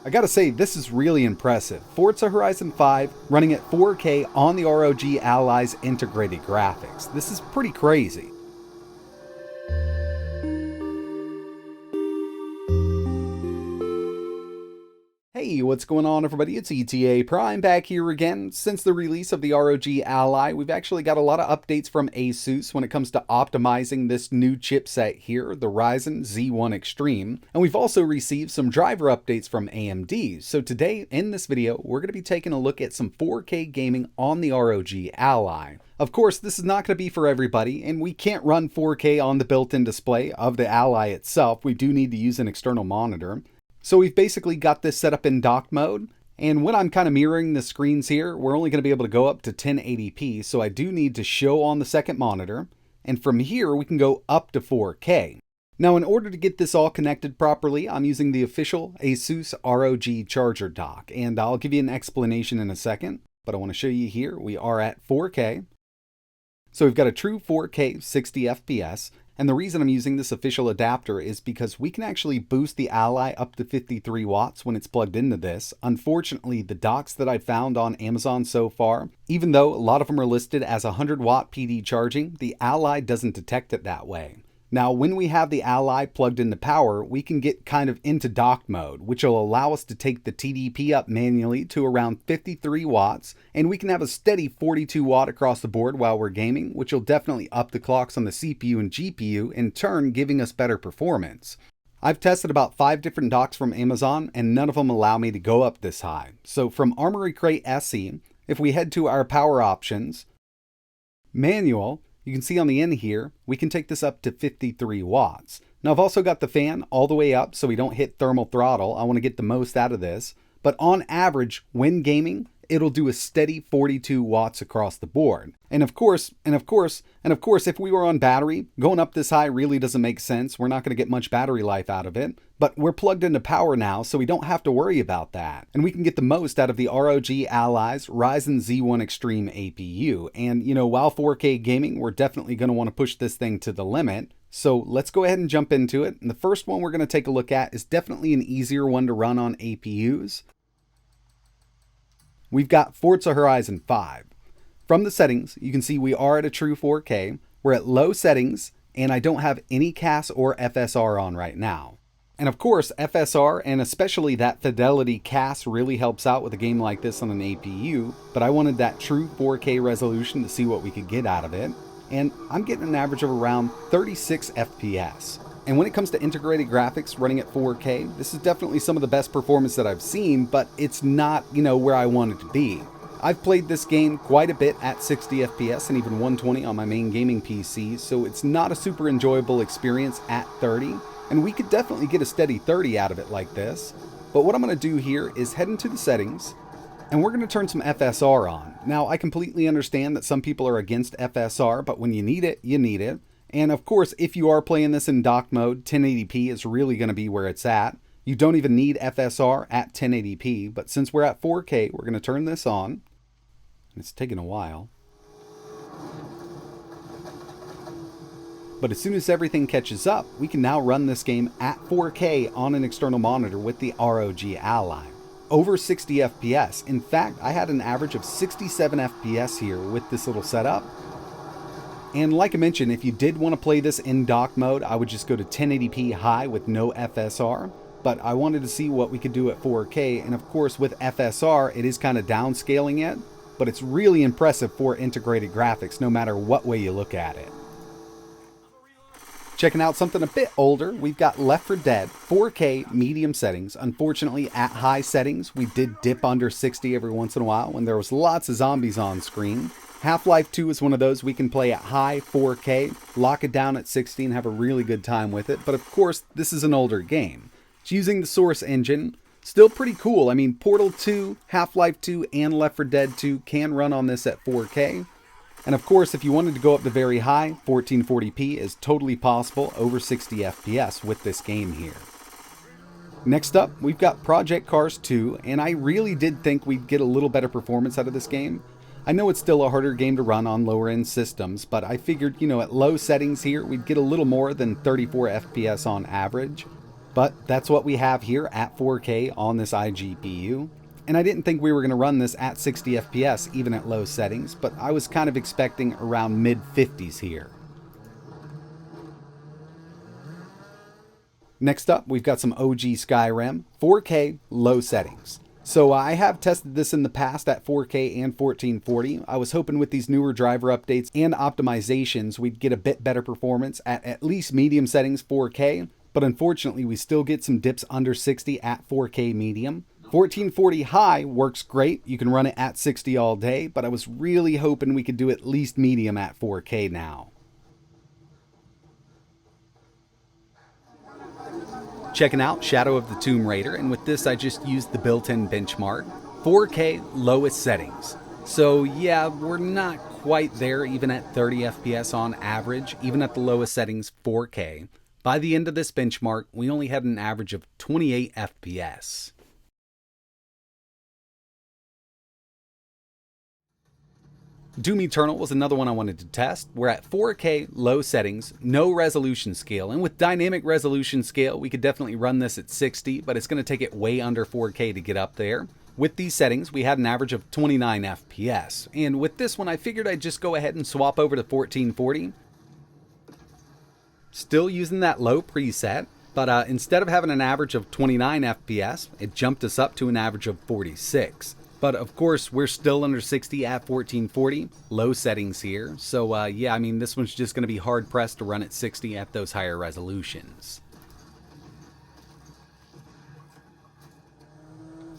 I gotta say, this is really impressive. Forza Horizon 5 running at 4K on the ROG Ally's integrated graphics. This is pretty crazy. Hey, what's going on everybody? It's ETAPRIME back here again. Since the release of the ROG Ally, we've actually got a lot of updates from ASUS when it comes to optimizing this new chipset here, the Ryzen Z1 Extreme. And we've also received some driver updates from AMD. So today, in this video, we're going to be taking a look at some 4K gaming on the ROG Ally. Of course, this is not going to be for everybody, and we can't run 4K on the built-in display of the Ally itself. We do need to use an external monitor. So we've basically got this set up in dock mode, and when I'm kind of mirroring the screens here, we're only going to be able to go up to 1080p, so I do need to show on the second monitor, and from here we can go up to 4K. Now in order to get this all connected properly, I'm using the official ASUS ROG charger dock, and I'll give you an explanation in a second, but I want to show you here, we are at 4K. So we've got a true 4K 60 FPS, and the reason I'm using this official adapter is because we can actually boost the Ally up to 53 watts when it's plugged into this. Unfortunately, the docks that I've found on Amazon so far, even though a lot of them are listed as 100 watt PD charging, the Ally doesn't detect it that way. Now, when we have the Ally plugged into power, we can get kind of into dock mode, which will allow us to take the TDP up manually to around 53 watts, and we can have a steady 42 watt across the board while we're gaming, which will definitely up the clocks on the CPU and GPU, in turn giving us better performance. I've tested about 5 different docks from Amazon, and none of them allow me to go up this high. So from Armory Crate SE, if we head to our power options, manual, you can see on the end here, we can take this up to 53 watts. Now I've also got the fan all the way up so we don't hit thermal throttle. I want to get the most out of this. But on average, when gaming, it'll do a steady 42 watts across the board. And of course, if we were on battery, going up this high really doesn't make sense. We're not going to get much battery life out of it. But we're plugged into power now, so we don't have to worry about that. And we can get the most out of the ROG Ally's Ryzen Z1 Extreme APU. And, you know, while 4K gaming, we're definitely going to want to push this thing to the limit. So let's go ahead and jump into it. And the first one we're going to take a look at is definitely an easier one to run on APUs. We've got Forza Horizon 5. From the settings, you can see we are at a true 4K. We're at low settings, and I don't have any CAS or FSR on right now. And of course, FSR and especially that Fidelity CAS really helps out with a game like this on an APU, but I wanted that true 4K resolution to see what we could get out of it. And I'm getting an average of around 36 FPS. And when it comes to integrated graphics running at 4K, this is definitely some of the best performance that I've seen, but it's not, you know, where I want it to be. I've played this game quite a bit at 60 FPS and even 120 on my main gaming PC, so it's not a super enjoyable experience at 30, and we could definitely get a steady 30 out of it like this. But what I'm going to do here is head into the settings, and we're going to turn some FSR on. Now, I completely understand that some people are against FSR, but when you need it, you need it. And of course, if you are playing this in dock mode, 1080p is really going to be where it's at. You don't even need FSR at 1080p, but since we're at 4K, we're going to turn this on. It's taking a while. But as soon as everything catches up, we can now run this game at 4K on an external monitor with the ROG Ally. Over 60 FPS. In fact, I had an average of 67 FPS here with this little setup. And like I mentioned, if you did want to play this in dock mode, I would just go to 1080p high with no FSR. But I wanted to see what we could do at 4K. And of course, with FSR, it is kind of downscaling it. But it's really impressive for integrated graphics, no matter what way you look at it. Checking out something a bit older, we've got Left 4 Dead 4K medium settings. Unfortunately, at high settings, we did dip under 60 every once in a while when there was lots of zombies on screen. Half-Life 2 is one of those we can play at high 4K, lock it down at 60 and have a really good time with it. But of course, this is an older game. It's using the Source engine. Still pretty cool. I mean, Portal 2, Half-Life 2, and Left 4 Dead 2 can run on this at 4K. And of course, if you wanted to go up to very high, 1440p is totally possible over 60 FPS with this game here. Next up, we've got Project Cars 2, and I really did think we'd get a little better performance out of this game. I know it's still a harder game to run on lower end systems, but I figured, you know, at low settings here, we'd get a little more than 34 FPS on average. But that's what we have here at 4K on this iGPU. And I didn't think we were going to run this at 60 FPS even at low settings, but I was kind of expecting around mid-50s here. Next up, we've got some OG Skyrim, 4K, low settings. So I have tested this in the past at 4K and 1440. I was hoping with these newer driver updates and optimizations, we'd get a bit better performance at least medium settings 4K, but unfortunately we still get some dips under 60 at 4K medium. 1440 high works great, you can run it at 60 all day, but I was really hoping we could do at least medium at 4K now. Checking out Shadow of the Tomb Raider, and with this I just used the built-in benchmark. 4K lowest settings. So yeah, we're not quite there even at 30 FPS on average, even at the lowest settings 4K. By the end of this benchmark, we only had an average of 28 FPS. Doom Eternal was another one I wanted to test. We're at 4K, low settings, no resolution scale. And with dynamic resolution scale, we could definitely run this at 60, but it's going to take it way under 4K to get up there. With these settings, we had an average of 29 FPS. And with this one, I figured I'd just go ahead and swap over to 1440. Still using that low preset, but instead of having an average of 29 FPS, it jumped us up to an average of 46. But of course, we're still under 60 at 1440, low settings here. So yeah, I mean, this one's just going to be hard pressed to run at 60 at those higher resolutions.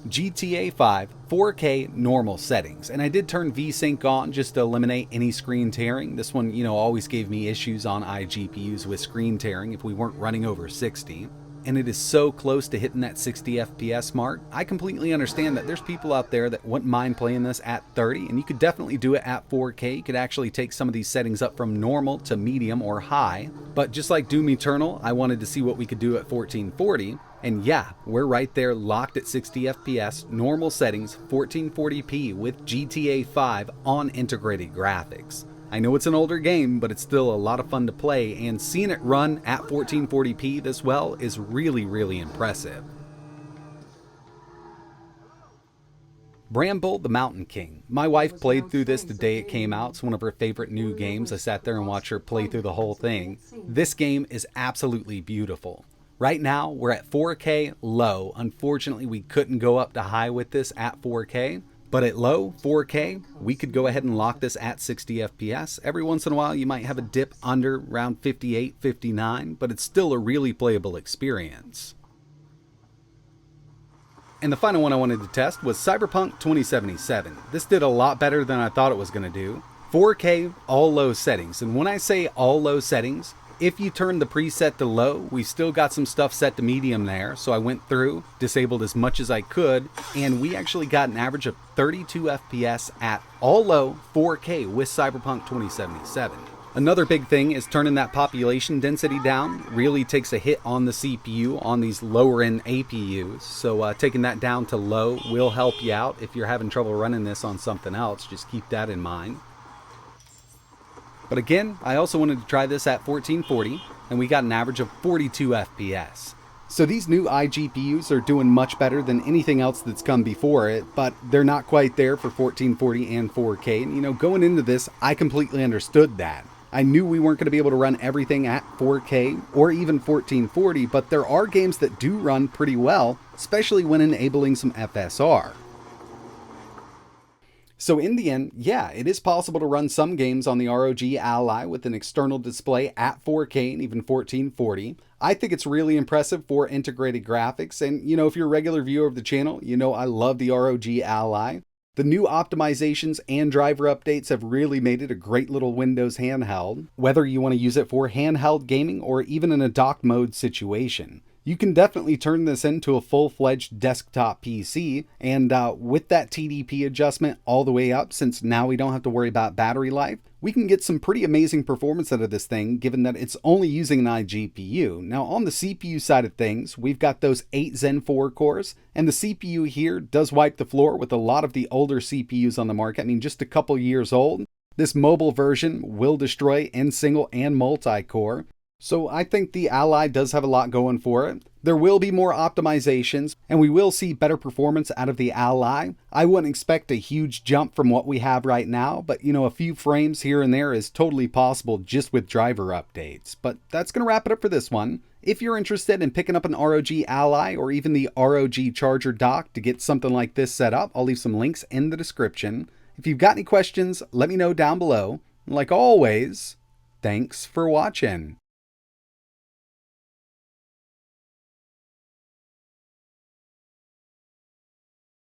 GTA5 4K normal settings, and I did turn VSync on just to eliminate any screen tearing. This one, you know, always gave me issues on iGPUs with screen tearing if we weren't running over 60. And it is so close to hitting that 60 FPS mark. I completely understand that there's people out there that wouldn't mind playing this at 30, and you could definitely do it at 4K. You could actually take some of these settings up from normal to medium or high. But just like Doom Eternal, I wanted to see what we could do at 1440. And yeah, we're right there locked at 60 FPS, normal settings, 1440p with GTA 5 on integrated graphics. I know it's an older game, but it's still a lot of fun to play, and seeing it run at 1440p this well is really, really impressive. Bramble, the Mountain King. My wife played through this the day it came out. It's one of her favorite new games. I sat there and watched her play through the whole thing. This game is absolutely beautiful. Right now, we're at 4K low. Unfortunately, we couldn't go up to high with this at 4K. But at low, 4K, we could go ahead and lock this at 60 FPS. Every once in a while, you might have a dip under around 58, 59, but it's still a really playable experience. And the final one I wanted to test was Cyberpunk 2077. This did a lot better than I thought it was going to do. 4K, all low settings. And when I say all low settings, if you turn the preset to low, we've still got some stuff set to medium there. So I went through, disabled as much as I could, and we actually got an average of 32 FPS at all low 4K with Cyberpunk 2077. Another big thing is turning that population density down. Really takes a hit on the CPU on these lower end APUs. So taking that down to low will help you out. If you're having trouble running this on something else, just keep that in mind. But again, I also wanted to try this at 1440, and we got an average of 42 FPS. So these new iGPUs are doing much better than anything else that's come before it, but they're not quite there for 1440 and 4K. And you know, going into this, I completely understood that. I knew we weren't going to be able to run everything at 4K or even 1440, but there are games that do run pretty well, especially when enabling some FSR. So in the end, yeah, it is possible to run some games on the ROG Ally with an external display at 4K and even 1440. I think it's really impressive for integrated graphics, and you know, if you're a regular viewer of the channel, you know I love the ROG Ally. The new optimizations and driver updates have really made it a great little Windows handheld, whether you want to use it for handheld gaming or even in a dock mode situation. You can definitely turn this into a full-fledged desktop PC, and with that TDP adjustment all the way up, since now we don't have to worry about battery life, we can get some pretty amazing performance out of this thing, given that it's only using an iGPU. Now on the CPU side of things, we've got those 8 Zen 4 cores, and the CPU here does wipe the floor with a lot of the older CPUs on the market. I mean, just a couple years old. This mobile version will destroy in single and multi-core. So I think the Ally does have a lot going for it. There will be more optimizations, and we will see better performance out of the Ally. I wouldn't expect a huge jump from what we have right now, but a few frames here and there is totally possible just with driver updates. But that's going to wrap it up for this one. If you're interested in picking up an ROG Ally or even the ROG charger dock to get something like this set up, I'll leave some links in the description. If you've got any questions, let me know down below. Like always, thanks for watching.